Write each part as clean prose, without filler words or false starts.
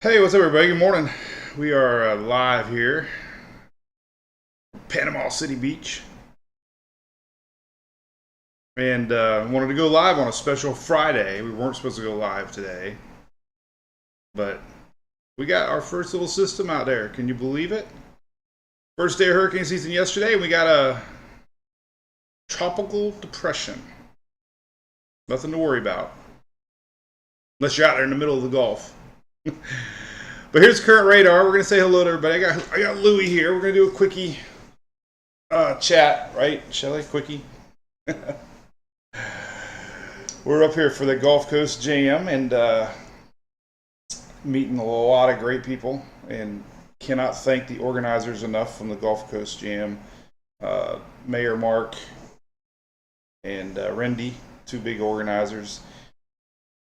Hey, what's up, everybody? Good morning. We are live here, Panama City Beach, and wanted to go live on a special Friday. We weren't supposed to go live today, but we got our first little system out there. Can you believe it? First day of hurricane season yesterday, and we got a tropical depression. Nothing to worry about, unless you're out there in the middle of the Gulf. But here's current radar. We're gonna say hello to everybody. I got Louie here. We're gonna do a quickie chat, right, Shelly? Quickie. We're up here for the Gulf Coast Jam and meeting a lot of great people, and cannot thank the organizers enough from the Gulf Coast Jam. Mayor Mark and Rendy, two big organizers.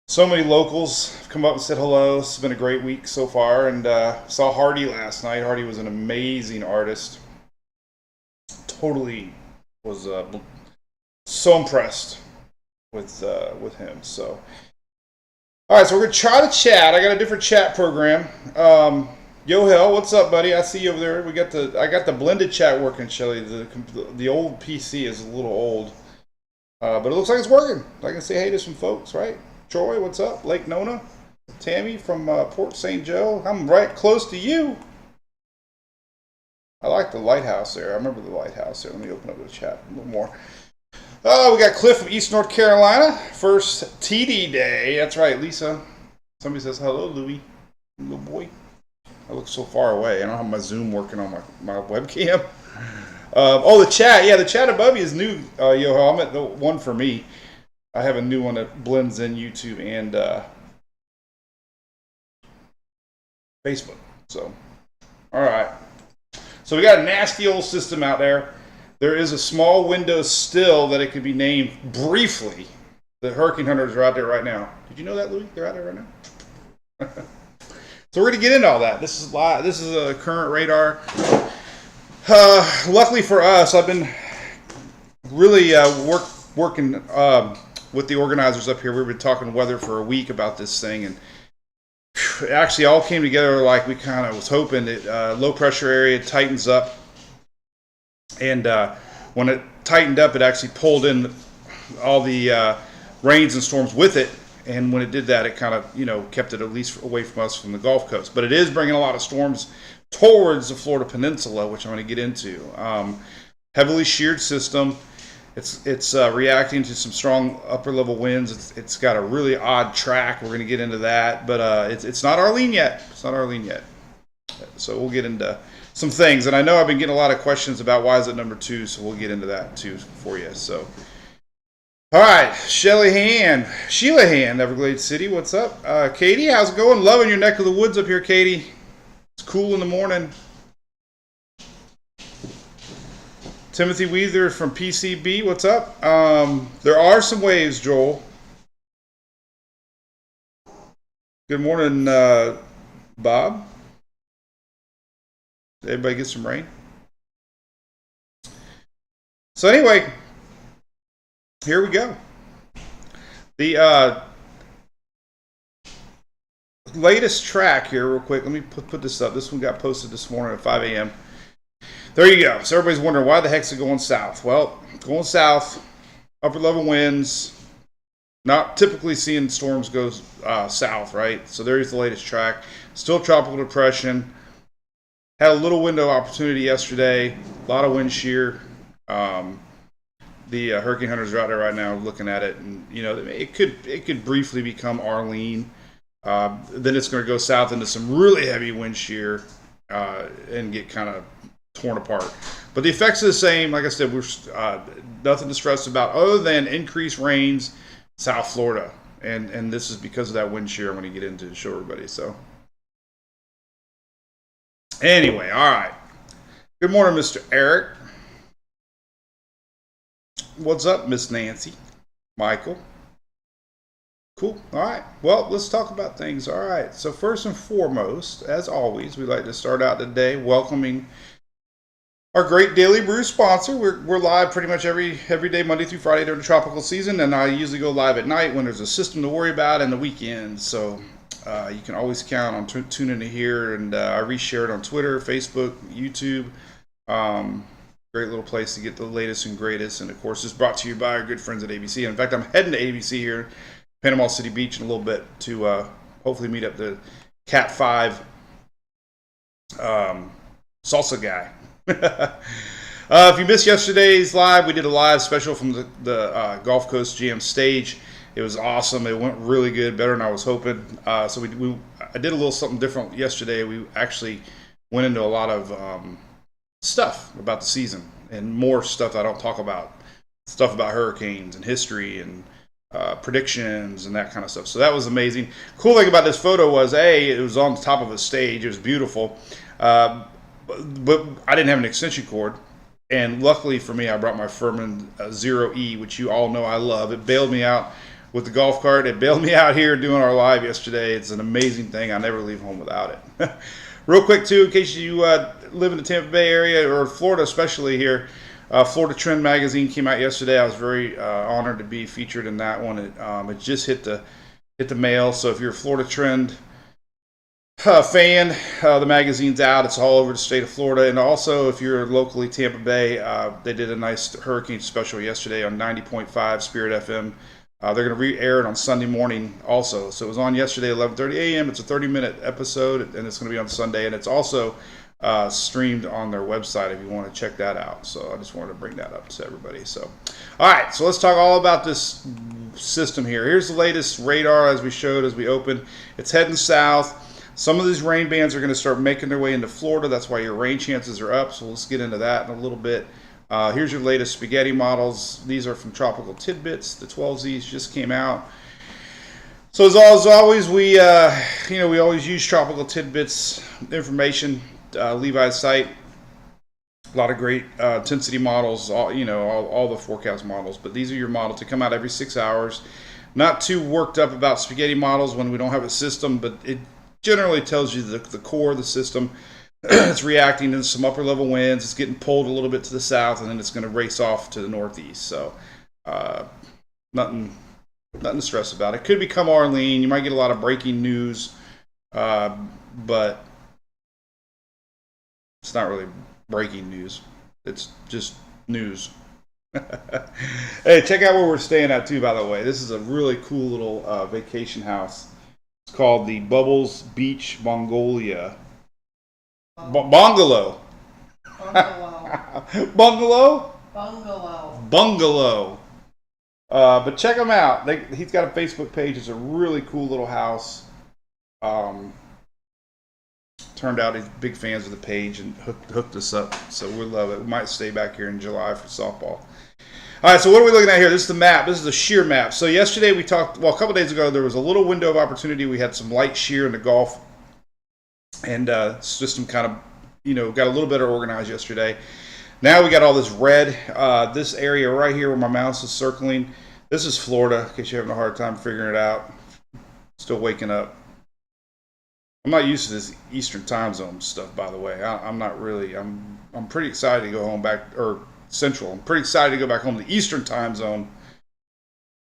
So many locals have come up and said hello. It's been a great week so far, and saw Hardy last night. Hardy was an amazing artist. Totally was so impressed with him. So, all right, so we're gonna try to chat. I got a different chat program. Yo, Hell, what's up, buddy? I see you over there. I got the blended chat working, Shelly. The old PC is a little old, but it looks like it's working. I can say hey to some folks, right? Troy, what's up? Lake Nona. Tammy from Port St. Joe. I'm right close to you. I like the lighthouse there. I remember the lighthouse there. Let me open up the chat a little more. Oh, we got Cliff from East North Carolina. First TD day. That's right, Lisa. Somebody says hello, Louie. Little boy. I look so far away. I don't have my Zoom working on my webcam. Oh, the chat. Yeah, the chat above you is new, Yo-Ho. I'm at the one for me. I have a new one that blends in YouTube and Facebook. So, all right. So we got a nasty old system out there. There is a small window still that it could be named briefly. The hurricane hunters are out there right now. Did you know that, Louie? They're out there right now. So we're going to get into all that. This is live. This is a current radar. Luckily for us, I've been really working with the organizers up here. We've been talking weather for a week about this thing, and it actually all came together like we kind of was hoping. That low pressure area tightens up, and when it tightened up, it actually pulled in all the rains and storms with it. And when it did that, it kind of kept it at least away from us from the Gulf Coast. But it is bringing a lot of storms towards the Florida Peninsula, which I'm going to get into. Heavily sheared system. It's reacting to some strong upper level winds. It's got a really odd track. We're going to get into that, but it's not Arlene yet. It's not Arlene yet. So we'll get into some things. And I know I've been getting a lot of questions about why is it number 2, so we'll get into that too for you. So, all right, Sheila Hand, Everglades City. What's up, Katie? How's it going? Loving your neck of the woods up here, Katie. It's cool in the morning. Timothy Weather from PCB, what's up? There are some waves, Joel. Good morning, Bob. Did everybody get some rain? So anyway, here we go. The latest track here, real quick. Let me put this up. This one got posted this morning at 5 a.m. There you go. So everybody's wondering why the heck's it going south? Well, going south, upper level winds, not typically seeing storms go south, right? So there's the latest track. Still tropical depression. Had a little window opportunity yesterday. A lot of wind shear. The hurricane hunters are out there right now looking at it, and it could briefly become Arlene. Then it's going to go south into some really heavy wind shear and get kind of torn apart. But the effects are the same. Like I said, we're nothing to stress about other than increased rains South Florida. And this is because of that wind shear I'm going to get into to show everybody. So anyway, all right. Good morning, Mr. Eric. What's up, Miss Nancy? Michael. Cool. All right. Well, let's talk about things. All right. So first and foremost, as always, we like to start out the day welcoming our great daily brew sponsor. We're live pretty much every day, Monday through Friday during the tropical season, and I usually go live at night when there's a system to worry about and the weekend. So You can always count on tuning in here, and I reshare it on Twitter, Facebook, YouTube. Great little place to get the latest and greatest. And of course, it's brought to you by our good friends at ABC. In fact, I'm heading to ABC here, Panama City Beach, in a little bit to hopefully meet up the Cat 5 salsa guy. If you missed yesterday's live, we did a live special from the Gulf Coast Jam stage. It was awesome. It went really good, better than I was hoping. So I did a little something different yesterday. We actually went into a lot of stuff about the season and more stuff I don't talk about. Stuff about hurricanes and history and predictions and that kind of stuff. So that was amazing. Cool thing about this photo was, it was on the top of a stage. It was beautiful. But I didn't have an extension cord. And luckily for me, I brought my Furman 0E, which you all know I love. It bailed me out with the golf cart. It bailed me out here doing our live yesterday. It's an amazing thing. I never leave home without it. Real quick, too, in case you live in the Tampa Bay area, or Florida especially here, Florida Trend magazine came out yesterday. I was very honored to be featured in that one. It just hit the mail. So if you're a Florida Trend fan, the magazine's out. It's all over the state of Florida. And also, if you're locally Tampa Bay, they did a nice hurricane special yesterday on 90.5 Spirit FM. They're going to re-air it on Sunday morning also. So it was on yesterday, 11:30 a.m. It's a 30-minute episode, and it's going to be on Sunday. And it's also streamed on their website if you want to check that out. So I just wanted to bring that up to everybody. So, all right, so let's talk all about this system here. Here's the latest radar as we showed as we opened. It's heading south. Some of these rain bands are going to start making their way into Florida. That's why your rain chances are up. So let's get into that in a little bit. Here's your latest spaghetti models. These are from Tropical Tidbits. The 12Zs just came out. So as always, we always use Tropical Tidbits information. Levi's site. A lot of great intensity models. All the forecast models. But these are your models to come out every 6 hours. Not too worked up about spaghetti models when we don't have a system, but it generally tells you the core of the system. It's reacting to some upper level winds. It's getting pulled a little bit to the south, and then it's going to race off to the northeast. So nothing to stress about. It could become Arlene. You might get a lot of breaking news, but it's not really breaking news. It's just news. Hey, check out where we're staying at too, by the way. This is a really cool little vacation house. It's called the Bubbles Beach Mongolia. Bungalow. Bungalow? Bungalow. But check him out. He's got a Facebook page. It's a really cool little house. Turned out he's big fans of the page and hooked us up. So we love it. We might stay back here in July for softball. All right, so what are we looking at here? This is the map. This is the shear map. So yesterday we talked, a couple days ago, there was a little window of opportunity. We had some light shear in the Gulf, and system kind of, got a little better organized yesterday. Now we got all this red. This area right here where my mouse is circling, this is Florida, in case you're having a hard time figuring it out. Still waking up. I'm not used to this Eastern time zone stuff, by the way. I'm not really. I'm pretty excited to go home back, or Central. I'm pretty excited to go back home to the Eastern time zone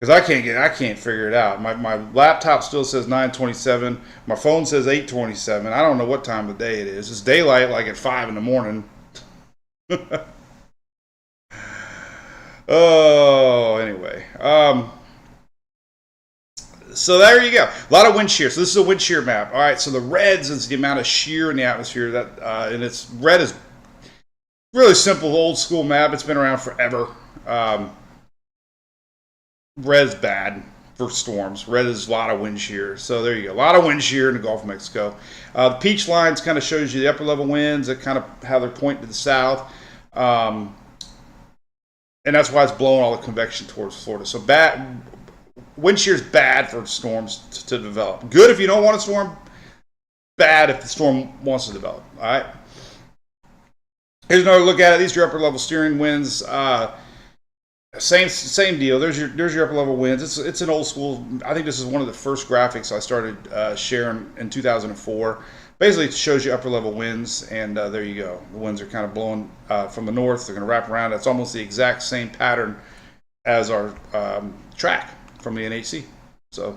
because I can't figure it out. My laptop still says 9:27. My phone says 8:27. I don't know what time of day it is. It's daylight like at 5 in the morning. Oh, anyway. So there you go. A lot of wind shear. So this is a wind shear map. All right. So the reds is the amount of shear in the atmosphere and it's red is really simple, old school map. It's been around forever. Red's bad for storms. Red is a lot of wind shear. So there you go. A lot of wind shear in the Gulf of Mexico. The peach lines kind of shows you the upper level winds that kind of how they're pointing to the south. And that's why it's blowing all the convection towards Florida. So wind shear is bad for storms to develop. Good if you don't want a storm. Bad if the storm wants to develop. All right. Here's another look at it. These are your upper level steering winds. Same deal. There's your upper level winds. It's an old school. I think this is one of the first graphics I started sharing in 2004. Basically, it shows you upper level winds, and there you go. The winds are kind of blowing from the north. They're going to wrap around. It's almost the exact same pattern as our track from the NHC. So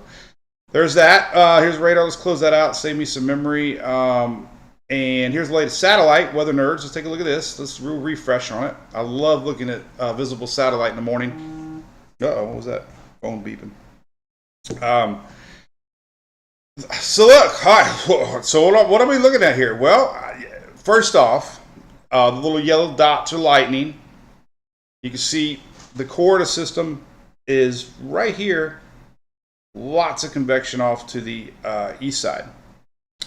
there's that. Here's radar. Let's close that out. Save me some memory. And here's the latest satellite. Weather nerds. Let's take a look at this. Let's refresh on it. I love looking at visible satellite in the morning. Uh-oh, what was that? Phone beeping. So look, hi. So what are we looking at here? Well, first off, the little yellow dots are lightning. You can see the core of the system is right here. Lots of convection off to the east side.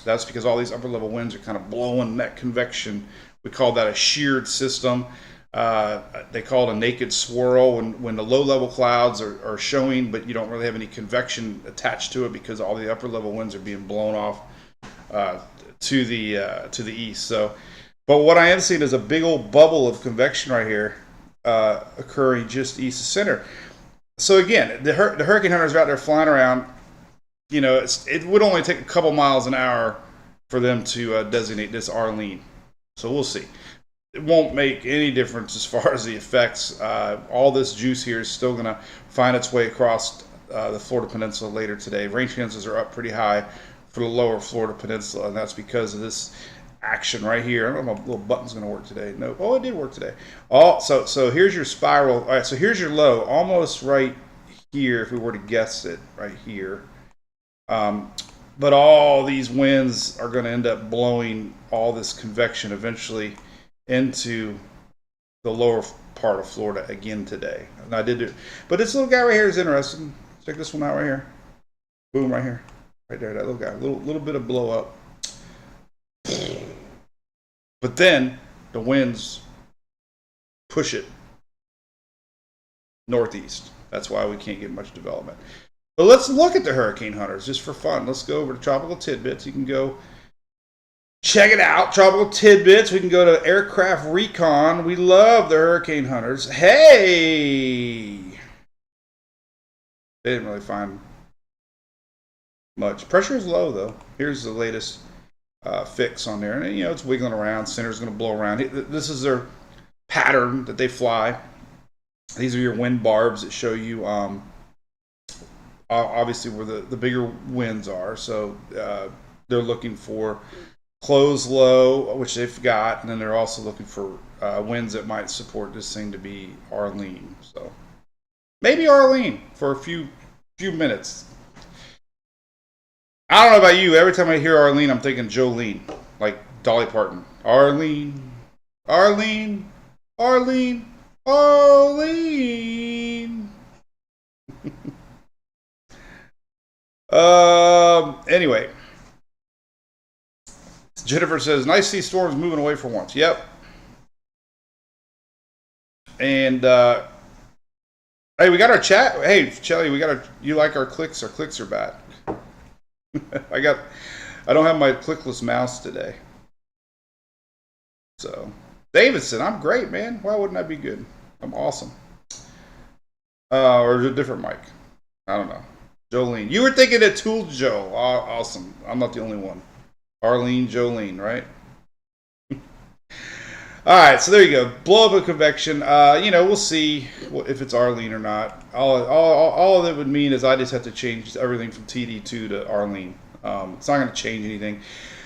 That's because all these upper level winds are kind of blowing that convection. We call that a sheared system. They call it a naked swirl when the low level clouds are showing, but you don't really have any convection attached to it because all the upper level winds are being blown off to the east. So, but what I am seeing is a big old bubble of convection right here occurring just east of center. So again, the hurricane hunters are out there flying around. You know, it would only take a couple miles an hour for them to designate this Arlene. So we'll see. It won't make any difference as far as the effects. All this juice here is still going to find its way across the Florida Peninsula later today. Rain chances are up pretty high for the lower Florida Peninsula, and that's because of this action right here. I don't know if my little button's going to work today. No. Oh, it did work today. Oh, so here's your spiral. All right, so here's your low, almost right here if we were to guess it, right here. But all these winds are going to end up blowing all this convection eventually into the lower part of Florida again today. And I did it, but this little guy right here is interesting. Check this one out right here. Boom, right here, right there. That little guy, little bit of blow up. But then the winds push it northeast. That's why we can't get much development. But let's look at the hurricane hunters just for fun. Let's go over to Tropical Tidbits. You can go check it out. Tropical Tidbits. We can go to Aircraft Recon. We love the hurricane hunters. Hey! They didn't really find much. Pressure is low, though. Here's the latest fix on there. And, you know, it's wiggling around. Center's going to blow around. This is their pattern that they fly. These are your wind barbs that show you obviously where the bigger winds are. So they're looking for close low, which they've got, and then they're also looking for winds that might support this thing to be Arlene. So maybe Arlene for a few minutes. I don't know about you. Every time I hear Arlene, I'm thinking Jolene, like Dolly Parton. Arlene, Arlene, Arlene, Arlene. Anyway, Jennifer says, nice to see storms moving away for once. Yep. And hey, we got our chat. Hey, Shelly, you like our clicks? Our clicks are back. I don't have my clickless mouse today. So, Davidson, I'm great, man. Why wouldn't I be good? I'm awesome. Or a different mic. I don't know. Jolene. You were thinking of Tool Joe. Awesome. I'm not the only one. Arlene, Jolene, right? All right, so there you go. Blow up a convection. You know, we'll see if it's Arlene or not. All that would mean is I just have to change everything from TD2 to Arlene. It's not going to change anything.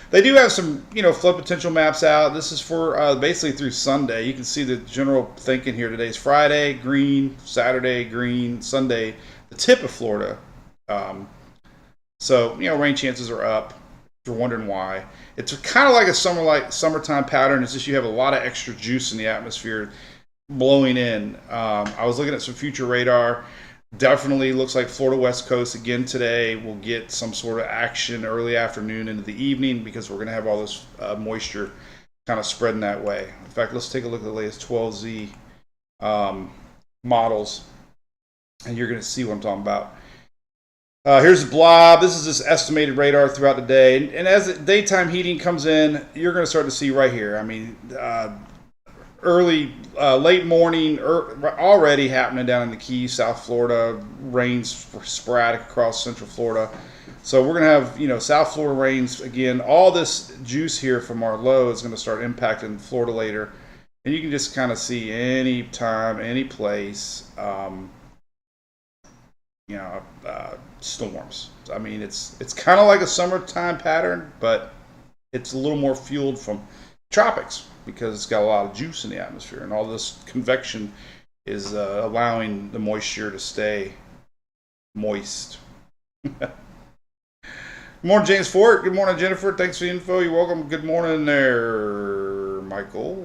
They do have some, you know, flood potential maps out. This is for basically through Sunday. You can see the general thinking here. Today's Friday, green. Saturday, green. Sunday, the tip of Florida. So, you know, rain chances are up. If you're wondering why. It's kind of like a summertime pattern. It's just you have a lot of extra juice in the atmosphere blowing in. I was looking at some future radar. Definitely looks like Florida West Coast again today will get some sort of action early afternoon into the evening because we're going to have all this moisture kind of spreading that way. In fact, let's take a look at the latest 12Z models, and you're going to see what I'm talking about. Here's the blob. This is this estimated radar throughout the day. And as the daytime heating comes in, you're going to start to see right here. I mean, late morning, already happening down in the Keys, South Florida. Rains sporadic across Central Florida. So we're going to have, you know, South Florida rains again. All this juice here from our low is going to start impacting Florida later. And you can just kind of see any time, any place. storms. I mean, it's kind of like a summertime pattern, but it's a little more fueled from tropics because it's got a lot of juice in the atmosphere, and all this convection is allowing the moisture to stay moist. Good morning, James Fort. Good morning, Jennifer. Thanks for the info. You're welcome. Good morning there, Michael.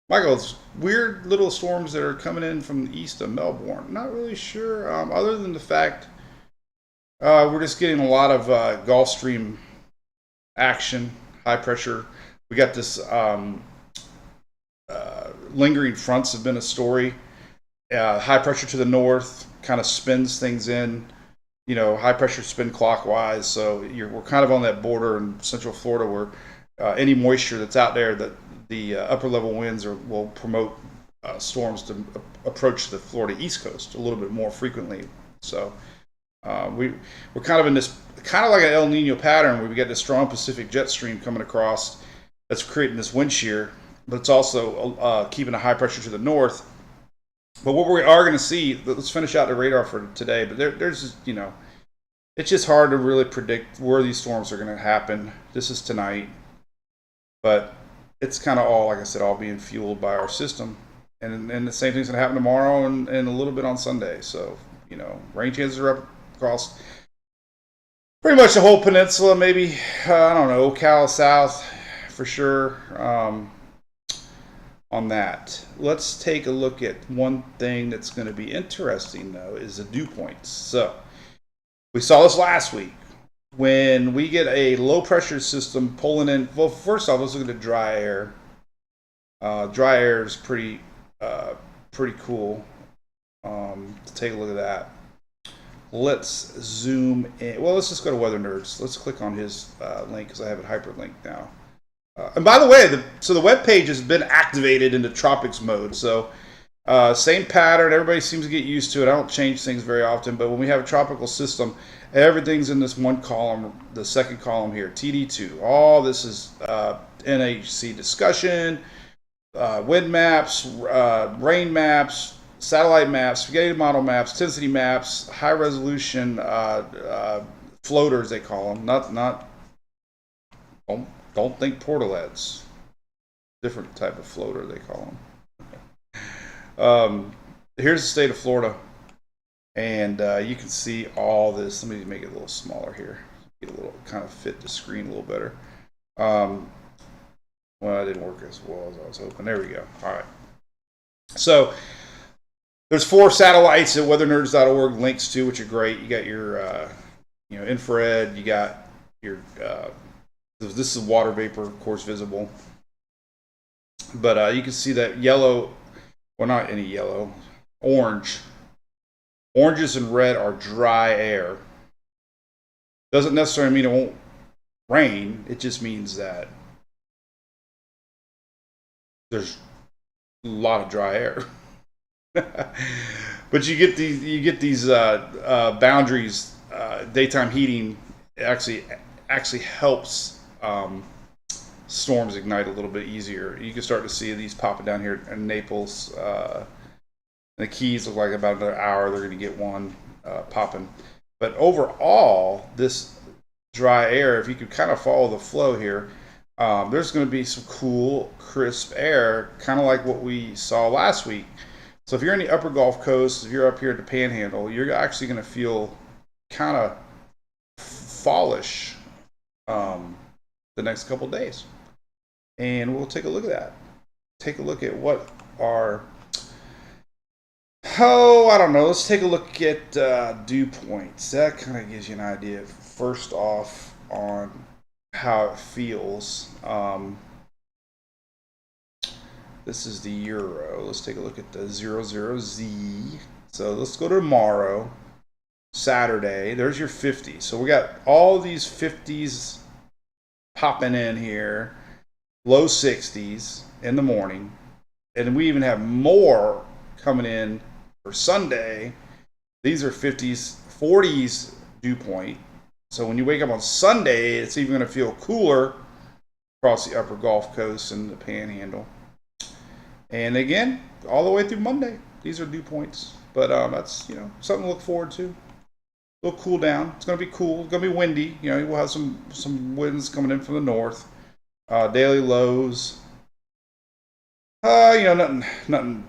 Michael, it's weird little storms that are coming in from the east of Melbourne. Not really sure, other than the fact we're just getting a lot of Gulf Stream action, high pressure. We got this lingering fronts have been a story. High pressure to the north kind of spins things in. High pressure spin clockwise, so we're kind of on that border in Central Florida where any moisture that's out there, that the upper level winds will promote storms to approach the Florida East Coast a little bit more frequently. So we're kind of in this kind of like an El Nino pattern where we get this strong Pacific jet stream coming across that's creating this wind shear, but it's also keeping a high pressure to the north. But what we are going to see, let's finish out the radar for today, but there's it's just hard to really predict where these storms are going to happen. This is tonight, but it's kind of all, like I said, all being fueled by our system. And the same thing's going to happen tomorrow and a little bit on Sunday. So, rain chances are up across pretty much the whole peninsula, maybe, I don't know, Cal South for sure on that. Let's take a look at one thing that's going to be interesting, though, is the dew points. So we saw this last week. When we get a low pressure system pulling in, well, first off, let's look at the dry air. Dry air is pretty cool. Take a look at that. Let's zoom in. Well, let's just go to Weather Nerds. Let's click on his link because I have it hyperlinked now. And by the way, the web page has been activated into tropics mode. So same pattern. Everybody seems to get used to it. I don't change things very often, but when we have a tropical system, everything's in this one column, the second column here, TD2. All this is NHC discussion, wind maps, rain maps, satellite maps, spaghetti model maps, intensity maps, high resolution floaters, they call them. Don't think portalets. Different type of floater, they call them. Here's the state of Florida. And you can see all this. Let me make it a little smaller here. Get a little, kind of fit the screen a little better. Well, it didn't work as well as I was hoping. There we go. All right. So there's 4 satellites that weathernerds.org links to, which are great. You got your infrared. You got your this is water vapor, of course, visible. But you can see that yellow, well, not any yellow, orange. Oranges and red are dry air. Doesn't necessarily mean it won't rain. It just means that there's a lot of dry air. But you get these boundaries. Daytime heating actually helps storms ignite a little bit easier. You can start to see these popping down here in Naples. The Keys look like about another hour they're going to get one popping. But overall, this dry air, if you could kind of follow the flow here, there's going to be some cool, crisp air, kind of like what we saw last week. So if you're in the upper Gulf Coast, if you're up here at the Panhandle, you're actually going to feel kind of fallish the next couple of days. And we'll take a look at that. Take a look at what our... I don't know. Let's take a look at dew points. That kind of gives you an idea, first off, on how it feels. This is the Euro. Let's take a look at the 00Z. So let's go to tomorrow, Saturday. There's your 50. So we got all these 50s popping in here, low 60s in the morning. And we even have more coming in for Sunday. These are 50s, 40s dew point. So when you wake up on Sunday, it's even going to feel cooler across the upper Gulf Coast and the Panhandle. And again, all the way through Monday. These are dew points, but that's something to look forward to. A little cool down. It's going to be cool. It's going to be windy. We'll have some winds coming in from the north. Daily lows. Nothing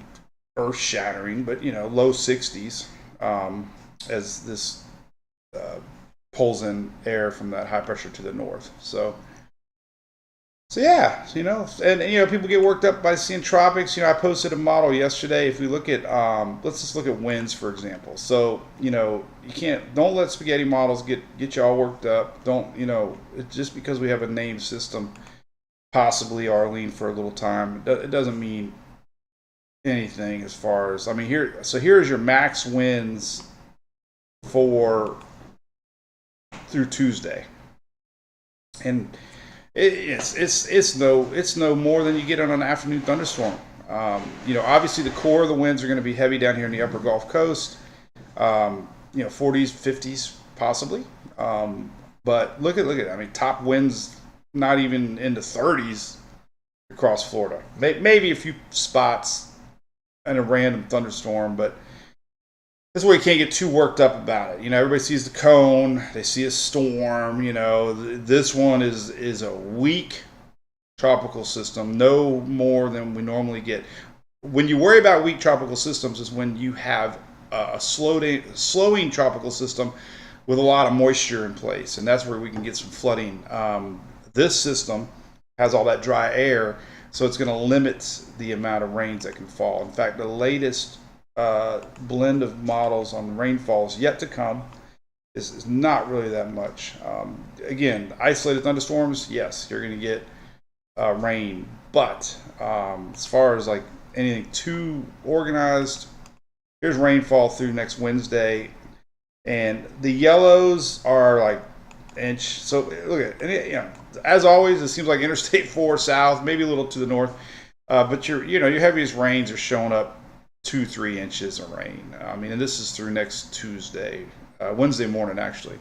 earth shattering, but low 60s. As this pulls in air from that high pressure to the north. So yeah, and people get worked up by seeing tropics. I posted a model yesterday. If we look at, let's just look at winds, for example. So, don't let spaghetti models get you all worked up. Don't, just because we have a named system, possibly Arlene for a little time, it doesn't mean anything as far as, here's your max winds through Tuesday. And it's no more than you get on an afternoon thunderstorm. Obviously the core of the winds are going to be heavy down here in the upper Gulf Coast. 40s, 50s possibly. But look at top winds not even into 30s across Florida. Maybe a few spots and a random thunderstorm, but that's where you can't get too worked up about it. Everybody sees the cone, they see a storm. This one is a weak tropical system, no more than we normally get. When you worry about weak tropical systems is when you have a slowing tropical system with a lot of moisture in place, and that's where we can get some flooding. This system has all that dry air, so it's going to limit the amount of rains that can fall. In fact, the latest blend of models on rainfall is yet to come. Is not really that much. Again, isolated thunderstorms, yes, you're going to get rain, but as far as like anything too organized, here's rainfall through next Wednesday, and the yellows are like inch. So look at it, as always, it seems like Interstate 4 south, maybe a little to the north, but your heaviest rains are showing up 2-3 inches of rain. And this is through next Tuesday, Wednesday morning actually,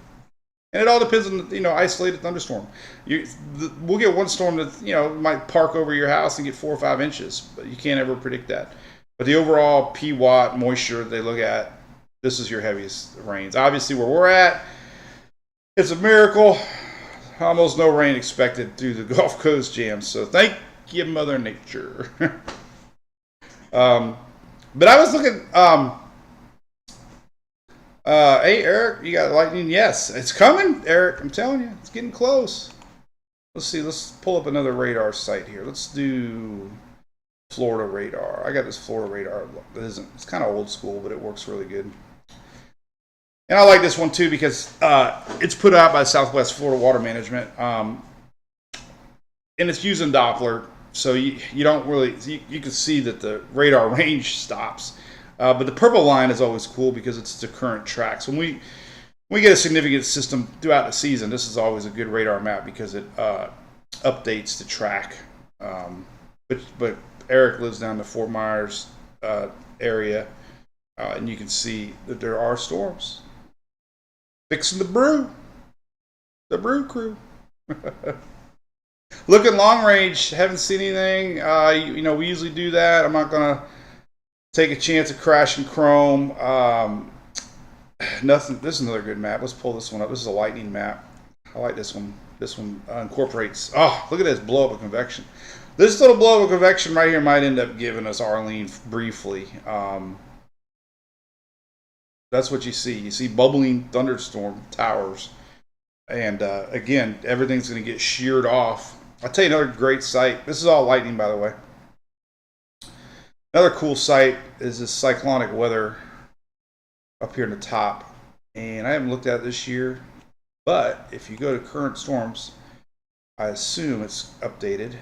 and it all depends on isolated thunderstorm. We'll get one storm that might park over your house and get 4 or 5 inches, but you can't ever predict that. But the overall P-watt moisture they look at, this is your heaviest rains. Obviously, where we're at, it's a miracle. Almost no rain expected through the Gulf Coast jams. So thank you, Mother Nature. But I was looking. Hey, Eric, you got lightning? Yes, it's coming, Eric. I'm telling you, it's getting close. Let's see. Let's pull up another radar site here. Let's do Florida radar. I got this Florida radar. It's kind of old school, but it works really good. And I like this one too because it's put out by Southwest Florida Water Management, and it's using Doppler, so you don't really you can see that the radar range stops. But the purple line is always cool because it's the current track. So when we get a significant system throughout the season, this is always a good radar map because it updates the track. But Eric lives down the Fort Myers area, and you can see that there are storms. Fixing the brew crew. Looking long range, haven't seen anything. We usually do that. I'm not gonna take a chance of crashing Chrome. Nothing. This is another good map. Let's pull this one up. This is a lightning map. I like this one. This one incorporates. Oh, look at this blow up of convection. This little blow up of convection right here might end up giving us Arlene briefly. That's what you see. You see bubbling thunderstorm towers. And again, everything's going to get sheared off. I'll tell you another great site. This is all lightning, by the way. Another cool site is this cyclonic weather up here in the top. And I haven't looked at it this year. But if you go to current storms, I assume it's updated.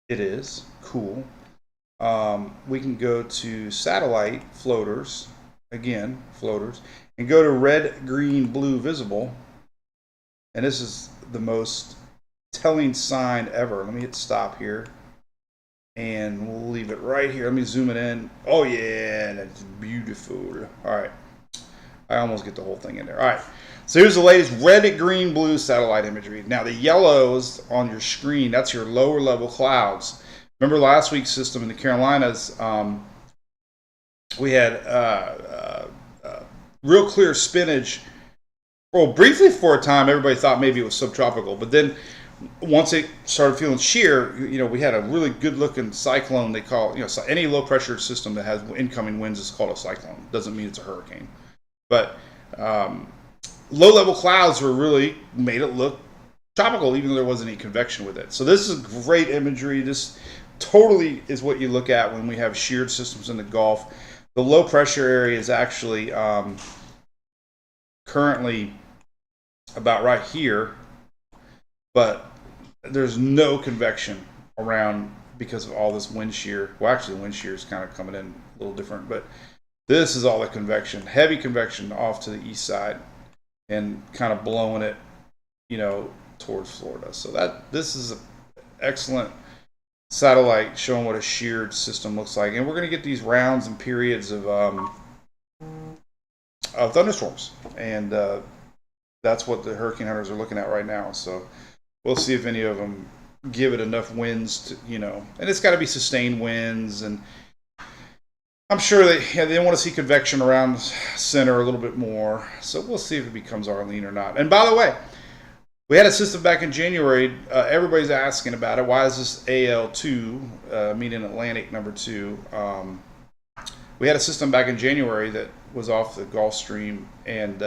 It is. Cool. We can go to satellite floaters. Again, floaters, and go to red, green, blue visible, and this is the most telling sign ever. Let me hit stop here, and we'll leave it right here. Let me zoom it in. Oh yeah, that's beautiful. All right, I almost get the whole thing in there. All right, so here's the latest red, green, blue satellite imagery. Now the yellows on your screen, that's your lower level clouds. Remember last week's system in the Carolinas, We had real clear spinach. Well, briefly for a time, everybody thought maybe it was subtropical, but then once it started feeling sheer, we had a really good-looking cyclone. They call any low-pressure system that has incoming winds is called a cyclone. Doesn't mean it's a hurricane, but low-level clouds were really made it look tropical, even though there wasn't any convection with it. So this is great imagery. This totally is what you look at when we have sheared systems in the Gulf. The low-pressure area is actually currently about right here, but there's no convection around because of all this wind shear. Well, actually, the wind shear is kind of coming in a little different, but this is all the convection, heavy convection off to the east side and kind of blowing it, towards Florida. So this is an excellent satellite showing what a sheared system looks like. And we're going to get these rounds and periods of thunderstorms. And that's what the hurricane hunters are looking at right now. So we'll see if any of them give it enough winds to, and it's got to be sustained winds. And I'm sure they want to see convection around center a little bit more. So we'll see if it becomes Arlene or not. And by the way, we had a system back in January. Everybody's asking about it. Why is this AL2, meaning Atlantic number 2? We had a system back in January that was off the Gulf Stream, and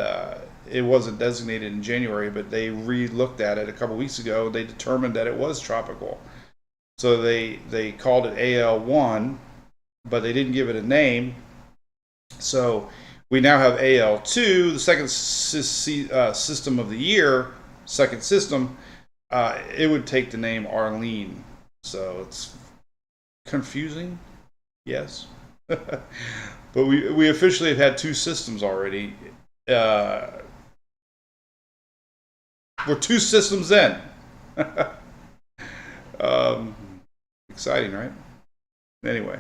it wasn't designated in January, but they re-looked at it a couple weeks ago. They determined that it was tropical. So they called it AL1, but they didn't give it a name. So we now have AL2, the second system of the year, second system. It would take the name Arlene. So it's confusing, yes. But we officially have had 2 systems already. We're 2 systems in. Exciting, right? Anyway.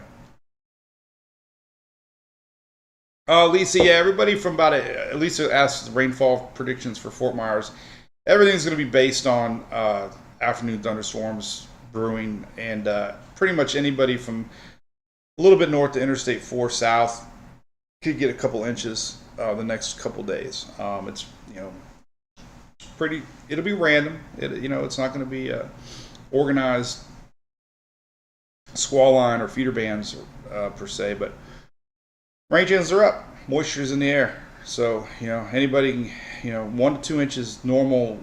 Lisa, yeah, everybody from Lisa asked the rainfall predictions for Fort Myers. Everything's going to be based on afternoon thunderstorms brewing, and pretty much anybody from a little bit north to Interstate 4 south could get a couple inches the next couple days. It's pretty. It'll be random. It's not going to be organized squall line or feeder bands per se, but rain chances are up. Moisture's in the air. So, anybody can, 1 to 2 inches normal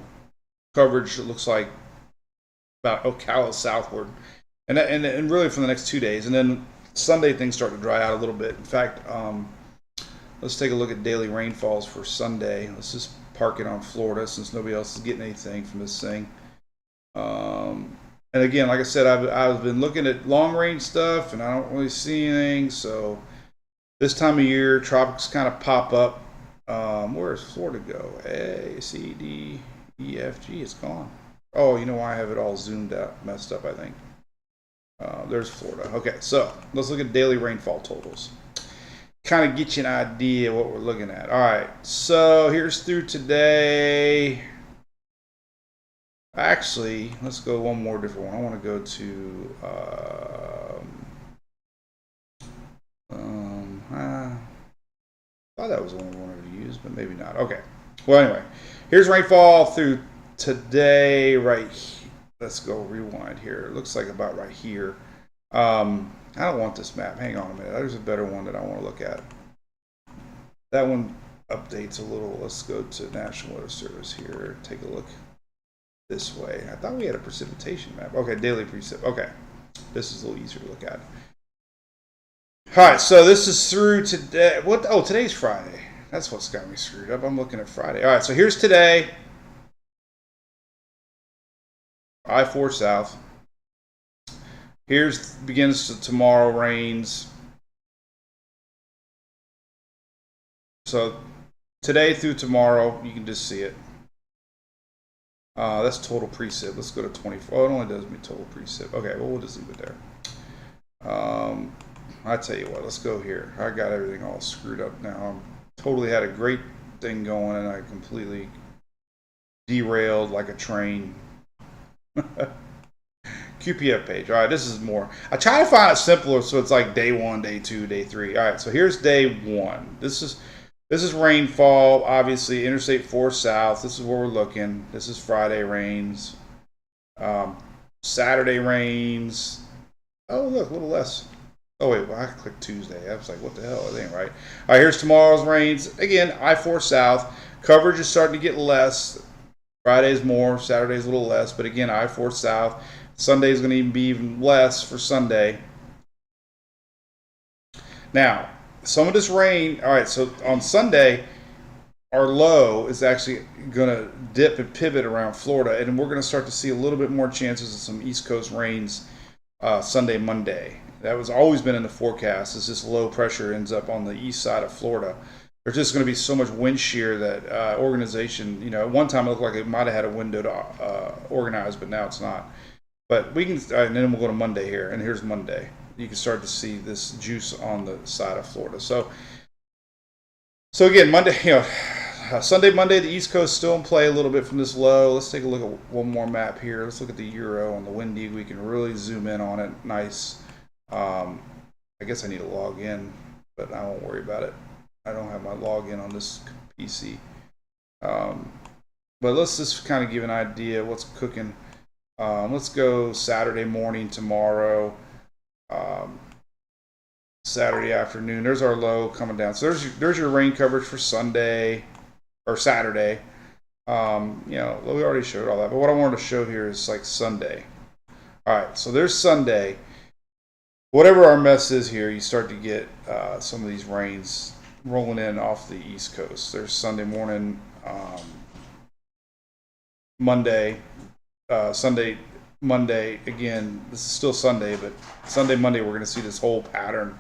coverage, it looks like about Ocala southward. And really for the next 2 days. And then Sunday things start to dry out a little bit. In fact, let's take a look at daily rainfalls for Sunday. Let's just park it on Florida since nobody else is getting anything from this thing. And again, like I said, I've been looking at long range stuff and I don't really see anything. So this time of year, tropics kind of pop up. Where does Florida go? A, C, D, E, F, G. It's gone. Oh, you know why I have it all zoomed out, messed up, I think. There's Florida. Okay, so let's look at daily rainfall totals. Kind of get you an idea what we're looking at. All right, so here's through today. Actually, let's go one more different one. I want to go to I thought that was the one we wanted to use, but maybe not. Okay. Well, anyway, here's rainfall through today right here. Let's go rewind here. It looks like about right here. I don't want this map. Hang on a minute. There's a better one that I want to look at. That one updates a little. Let's go to National Weather Service here. Take a look this way. I thought we had a precipitation map. Okay, daily precip. Okay. This is a little easier to look at. All right, so this is through today. What? Oh, today's Friday. That's what's got me screwed up. I'm looking at Friday. All right, so here's today. I-4 south. Here's begins to tomorrow rains. So today through tomorrow, you can just see it. That's total precip. Let's go to 24. Oh, it only does me total precip. Okay, well, we'll just leave it there. I tell you what, let's go here. I got everything all screwed up now. Totally had a great thing going, and I completely derailed like a train. QPF page. All right, this is more. I try to find it simpler so it's like day 1, day 2, day 3. All right, so here's day 1. This is rainfall. Obviously, Interstate 4 South. This is where we're looking. This is Friday rains. Saturday rains. Oh, look, a little less. Oh, wait, well, I clicked Tuesday. I was like, what the hell? It ain't right. All right, here's tomorrow's rains. Again, I-4 South. Coverage is starting to get less. Friday's more. Saturday's a little less. But again, I-4 South. Sunday's going to even be even less for Sunday. Now, some of this rain. All right, so on Sunday, our low is actually going to dip and pivot around Florida. And we're going to start to see a little bit more chances of some East Coast rains Sunday, Monday. That was always been in the forecast as this low pressure ends up on the east side of Florida. There's just going to be so much wind shear that organization, at one time it looked like it might have had a window to organize, but now it's not. But we can, and then we'll go to Monday here, and here's Monday. You can start to see this juice on the side of Florida. So again, Monday, Sunday, Monday, the East Coast still in play a little bit from this low. Let's take a look at one more map here. Let's look at the Euro on the windy. We can really zoom in on it. Nice. I guess I need to log in, but I won't worry about it. I don't have my login on this PC. But let's just kind of give an idea of what's cooking. Let's go Saturday morning tomorrow. Saturday afternoon. There's our low coming down. So there's your rain coverage for Sunday or Saturday. We already showed all that. But what I wanted to show here is like Sunday. All right, so there's Sunday. Whatever our mess is here, you start to get some of these rains rolling in off the East Coast. There's Sunday morning, Monday, Sunday, Monday. Again, this is still Sunday, but Sunday, Monday, we're going to see this whole pattern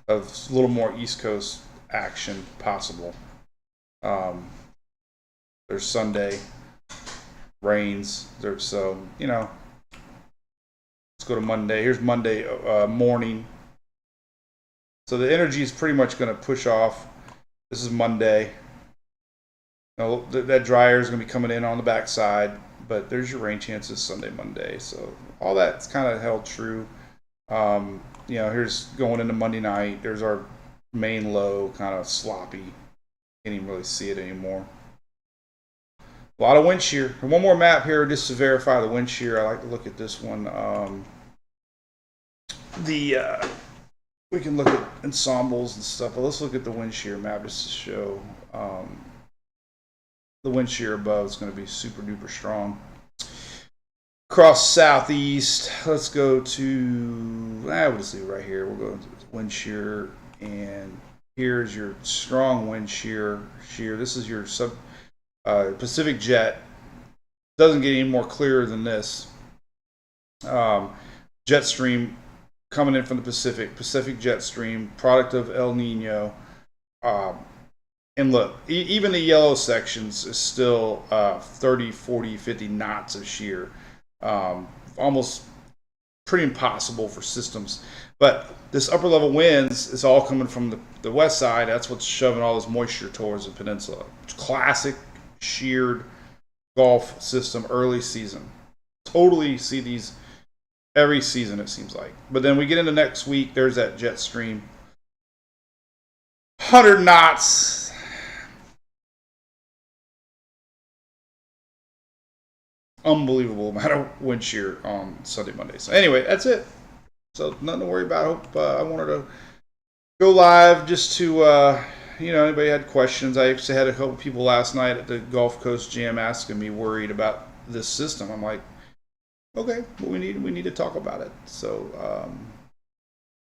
of a little more East Coast action possible. There's Sunday, rains. Let's go to Monday. Here's Monday morning. So the energy is pretty much going to push off. This is Monday. That dryer is going to be coming in on the backside, but there's your rain chances Sunday, Monday. So all that's kind of held true. Here's going into Monday night. There's our main low, kind of sloppy. Can't even really see it anymore. A lot of wind shear. And one more map here just to verify the wind shear. I like to look at this one. We can look at ensembles and stuff, but let's look at the wind shear map just to show the wind shear above is going to be super duper strong. Across southeast, let's go to, we'll just do it right here. We'll go to wind shear, and here's your strong wind shear. This is your Pacific jet. Doesn't get any more clearer than this. Jet stream coming in from the Pacific jet stream, product of El Nino. And look, even the yellow sections is still 30, 40, 50 knots of shear. Almost pretty impossible for systems. But this upper level winds is all coming from the west side. That's what's shoving all this moisture towards the peninsula. Classic sheared Gulf system early season. Totally see these every season, it seems like. But then we get into next week, there's that jet stream. 100 knots. Unbelievable amount of wind shear on Sunday, Monday. So anyway, that's it. So nothing to worry about. I hope I wanted to go live just to, anybody had questions. I actually had a couple people last night at the Gulf Coast Jam asking me, worried about this system. I'm like, okay, well, we need to talk about it. So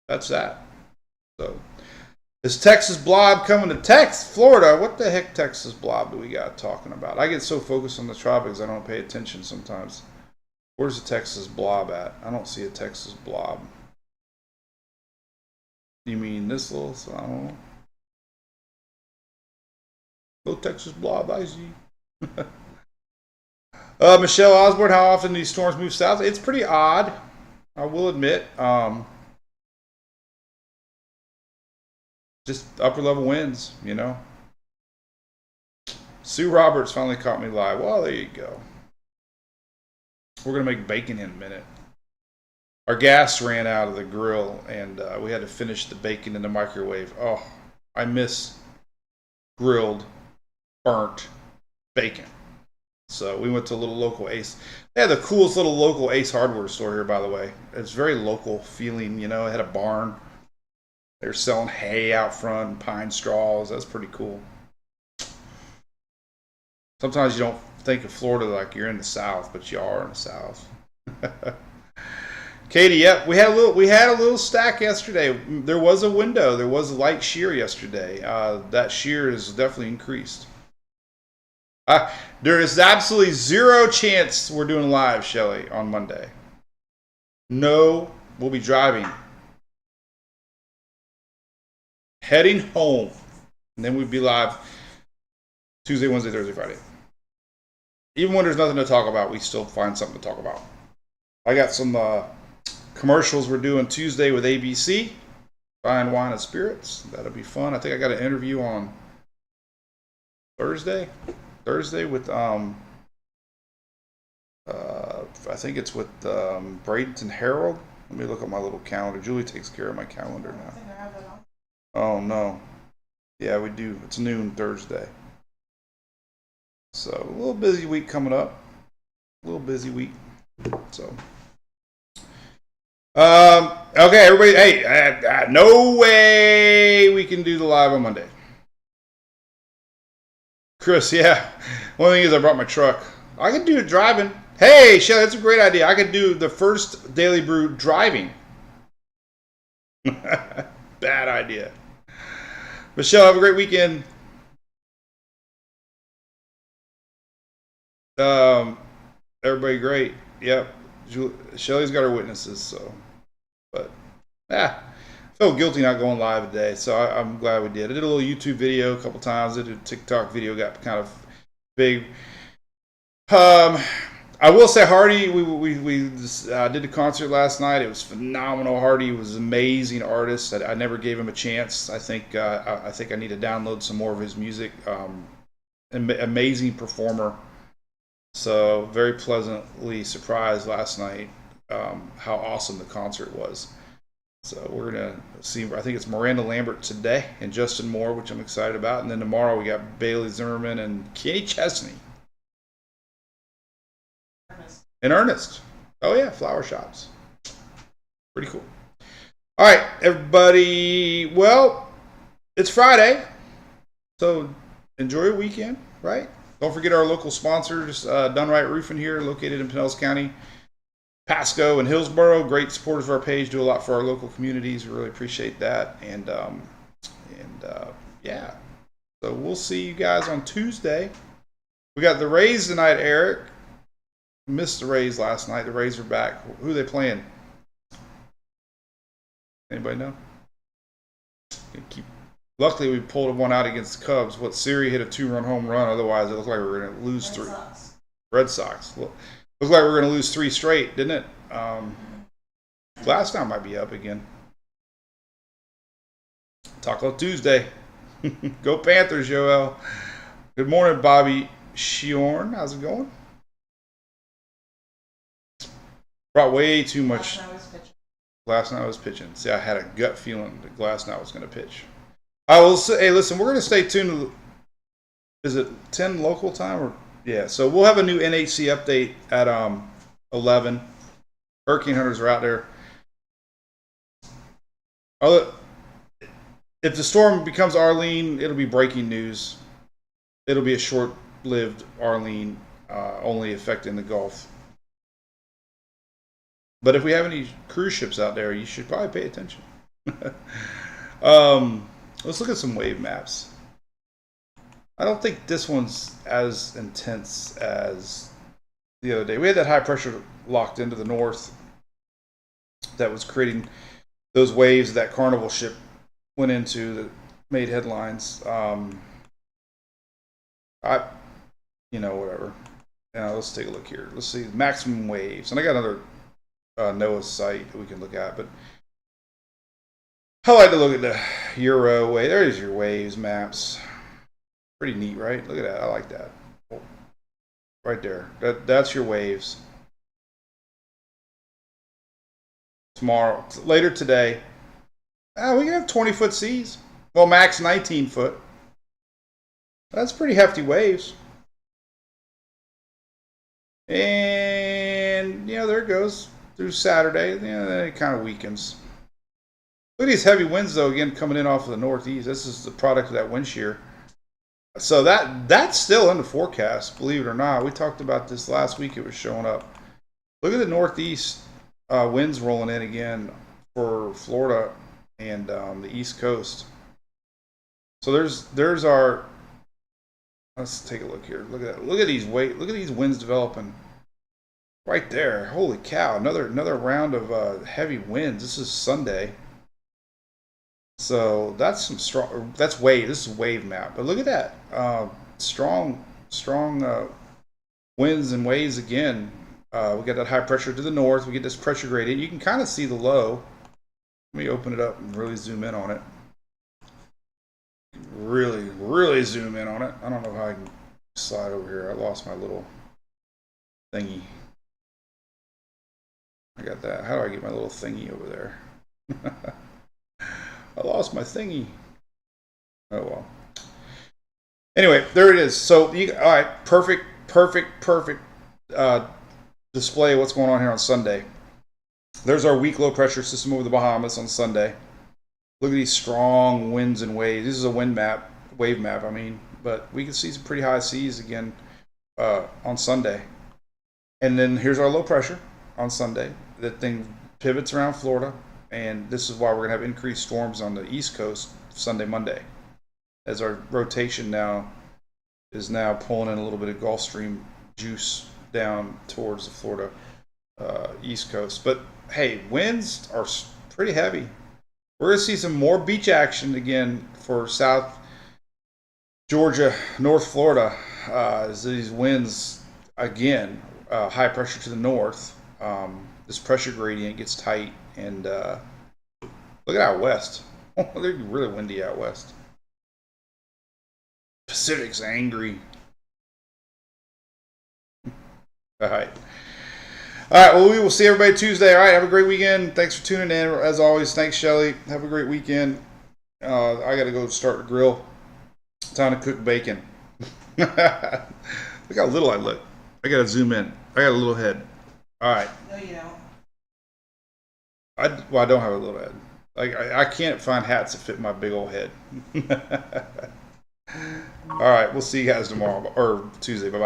that's that. So is Texas blob coming to Florida? What the heck Texas blob do we got talking about? I get so focused on the tropics I don't pay attention sometimes. Where's the Texas blob at? I don't see a Texas blob. You mean this little? I don't know. Little Texas blob, I see. Michelle Osborne, how often do these storms move south? It's pretty odd, I will admit. Just upper level winds, Sue Roberts finally caught me live. Well, there you go. We're going to make bacon in a minute. our gas ran out of the grill, and we had to finish the bacon in the microwave. Oh, I miss grilled, burnt bacon. So we went to a little local Ace. They had the coolest little local Ace hardware store here, by the way. It's very local feeling, you know. It had a barn. They were selling hay out front and pine straws. That's pretty cool. Sometimes you don't think of Florida like you're in the South, but you are in the South. Katie, yep, we had a little stack yesterday. There was a window. There was a light shear yesterday. That shear is definitely increased. There is absolutely zero chance we're doing live, Shelly, on Monday. No, we'll be driving, heading home, and then we'd be live Tuesday, Wednesday, Thursday, Friday. Even when there's nothing to talk about, we still find something to talk about. I got some commercials we're doing Tuesday with ABC, Fine Wine and Spirits. That'll be fun. I think I got an interview on Thursday with I think it's with Bradenton Herald. Let me look at my little calendar. Julie takes care of my calendar now. Oh no, yeah, we do. It's noon Thursday, so a little busy week coming up. A little busy week. So okay, everybody. Hey, no way we can do the live on Monday. Chris, yeah. One thing is I brought my truck. I can do it driving. Hey, Shelly, that's a great idea. I could do the first Daily Brew driving. Bad idea. Michelle, have a great weekend. Everybody great. Yep. Shelly's got her witnesses, so. But, I feel guilty not going live today, so I'm glad we did. I did a little YouTube video a couple times. I did a TikTok video, got kind of big. I will say Hardy, we did the concert last night. It was phenomenal. Hardy was an amazing artist. I never gave him a chance. I think I need to download some more of his music. Amazing performer. So very pleasantly surprised last night how awesome the concert was. So we're gonna see. I think it's Miranda Lambert today and Justin Moore, which I'm excited about. And then tomorrow we got Bailey Zimmerman and Kenny Chesney. In earnest. Oh yeah, flower shops. Pretty cool. All right, everybody. Well, it's Friday, so enjoy your weekend, right? Don't forget our local sponsors, Done Right Roofing here, located in Pinellas County, Pasco and Hillsboro. Great supporters of our page, do a lot for our local communities. We really appreciate that. And yeah, so we'll see you guys on Tuesday. We got the Rays tonight, Eric. Missed the Rays last night. The Rays are back. Who are they playing? Anybody know? Luckily, we pulled one out against the Cubs. Siri hit a 2-run home run. Otherwise, it looked like we were going to lose three. Red Sox. Looked like we were going to lose 3 straight, didn't it? Glasnow might be up again. Taco Tuesday. Go Panthers, Joel. Good morning, Bobby Shiorn. How's it going? Brought way too much. Glasnow was pitching. See, I had a gut feeling that Glasnow was going to pitch. I will say, hey, listen, we're going to stay tuned. Is it 10 local time? Or yeah, so we'll have a new NHC update at 11. Hurricane hunters are out there. If the storm becomes Arlene, it'll be breaking news. It'll be a short-lived Arlene, only affecting the Gulf. But if we have any cruise ships out there, you should probably pay attention. Let's look at some wave maps. I don't think this one's as intense as the other day. We had that high pressure locked into the north that was creating those waves that Carnival ship went into that made headlines. Whatever. Now let's take a look here. Let's see maximum waves, and I got another NOAA site that we can look at, but I like to look at the Euro wave. There's your waves maps. Pretty neat, right? Look at that. I like that. Right there. That's your waves. tomorrow, later today. We can have 20-foot seas. Well, max 19 foot. That's pretty hefty waves. And, there it goes through Saturday. Then it kind of weakens. Look at these heavy winds, though, again, coming in off of the northeast. This is the product of that wind shear. So that's still in the forecast, believe it or not. We talked about this last week. It was showing up. Look at the northeast winds rolling in again for Florida and the East Coast. So there's our. Let's take a look here. Look at that. Look at these winds developing. Right there. Holy cow! Another round of heavy winds. This is Sunday. So that's some strong. That's wave. This is wave map. But look at that. Strong winds and waves again. We got that high pressure to the north. We get this pressure gradient. You can kind of see the low. Let me open it up and really zoom in on it. Really zoom in on it. I don't know how I can slide over here. I lost my little thingy. I got that. How do I get my little thingy over there? I lost my thingy. Oh well. Anyway, there it is. So, all right, perfect display of what's going on here on Sunday. There's our weak low pressure system over the Bahamas on Sunday. Look at these strong winds and waves. This is a wave map, but we can see some pretty high seas again on Sunday. And then here's our low pressure on Sunday. That thing pivots around Florida, and this is why we're going to have increased storms on the East Coast Sunday, Monday, as our rotation is now pulling in a little bit of Gulf Stream juice down towards the Florida East Coast. But hey, winds are pretty heavy. We're going to see some more beach action again for South Georgia, North Florida, as these winds, again, high pressure to the north. This pressure gradient gets tight, and look at out west. They're really windy out west. Pacific's angry. All right. Well, we will see everybody Tuesday. All right, have a great weekend. Thanks for tuning in. As always, thanks, Shelly. Have a great weekend. I got to go start the grill. Time to cook bacon. Look how little I look. I got to zoom in. I got a little head. All right. No, you don't. I don't have a little head. I can't find hats that fit my big old head. All right, we'll see you guys tomorrow or Tuesday. Bye-bye.